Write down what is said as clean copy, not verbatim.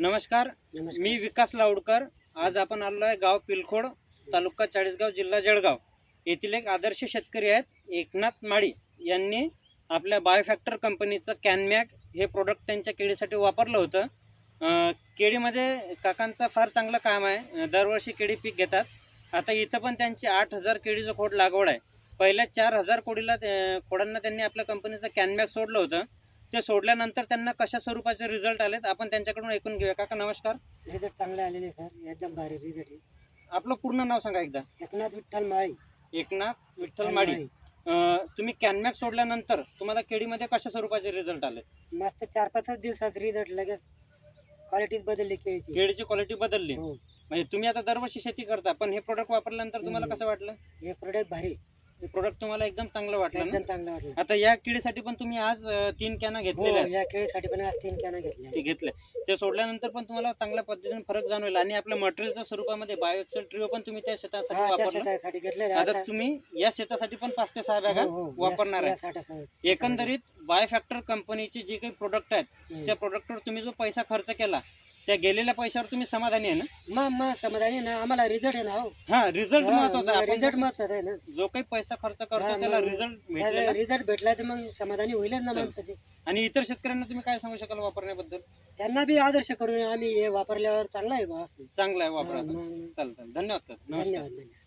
नमस्कार, नमस्कार. मी विकास लावडकर. आज आपण आलो आहे गाव पिलखोड, तालुका चाळीसगाव, जिल्हा जळगाव येथील एक आदर्श शेतकरी आहेत एकनाथ माळी यांनी आपल्या बायोफॅक्टर कंपनीचं कॅनमॅक हे प्रोडक्ट त्यांच्या केळीसाठी वापरलं होतं. केळीमध्ये काकांचं फार चांगलं काम आहे. दरवर्षी केळी पीक घेतात. आता इथं पण त्यांची 8,000 केळीचं खोड लागवड आहे. पहिल्या 4,000 खोडांना त्यांनी आपल्या कंपनीचं कॅनमॅक सोडलं होतं. ते सोडल्यानंतर त्यांना कशा स्वरूपाचे रिझल्ट आलेत आपण त्यांच्याकडून ऐकून घेऊया. काका नमस्कार. रिझल्ट चांगले आलेले सर, एकदम भारी रिझल्ट आहे. आपलं पूर्ण नाव सांगा एकदा. एकनाथ विठ्ठल माळी. एकनाथ विठ्ठल माळी. तुम्ही कॅनमॅक सोडल्यानंतर तुम्हाला केळीमध्ये कशा स्वरूपाचे रिझल्ट आले? मस्त 4-5 दिवसात रिझल्ट लगेच क्वालिटीच बदलली केळीची. केळीची क्वालिटी बदलली. हो. म्हणजे तुम्ही आता दरवर्षी शेती करता, पण हे प्रोडक्ट वापरल्यानंतर तुम्हाला कसं वाटलं? हे प्रोडक्ट भारी, हे प्रोडक्ट तुम्हाला एकदम चांगलं वाटलं ना? एकदम चांगलं वाटलं. आता या केळीसाठी पण तुम्ही आज 3 कॅना हो, घेतलेल्या आहेत. या केळीसाठी पण आज 3 कॅन घेतल्या. ते घेतले. ते सोडल्यानंतर पण तुम्हाला चांगल्या पद्धतीने फरक जाणवेल आणि आपल्या मटेरियलच्या स्वरूपामध्ये बायोएक्सेल ट्रिओ पण तुम्ही त्या शेतासाठी हा, त्या वापरलं. शेतासाठी घेतलेलं. आता तुम्ही या शेतासाठी पण 5 ते 6 बॅगा वापरणार आहे. एकंदरीत बायोफॅक्टर कंपनीचे जे काही प्रोडक्ट आहेत त्या प्रोडक्टवर तुम्ही जो पैसा खर्च केला त्या गेलेल्या पैशावर तुम्ही समाधानी आहे ना? मग समाधानी ना, आम्हाला रिझल्ट आहे ना. हो, हा, रिझल्ट महत्वाचा आहे. आपण रिझल्ट महत्वाचा आहे ना. जो काही पैसा खर्च करतो हा, त्याला मग रिझल्ट भेटलेला. रिझल्ट भेटला तर मग समाधानी होईलच ना माणसाचे. आणि इतर शेतकऱ्यांना तुम्ही काय सांगू शकाल वापरण्याबद्दल? त्यांना बी आदर्श करून आम्ही हे वापरल्यावर चांगला आहे बा. चांगला आहे हा, वापरायचं. मग चालतं. धन्यवाद. नमस्कार. धन्यवाद.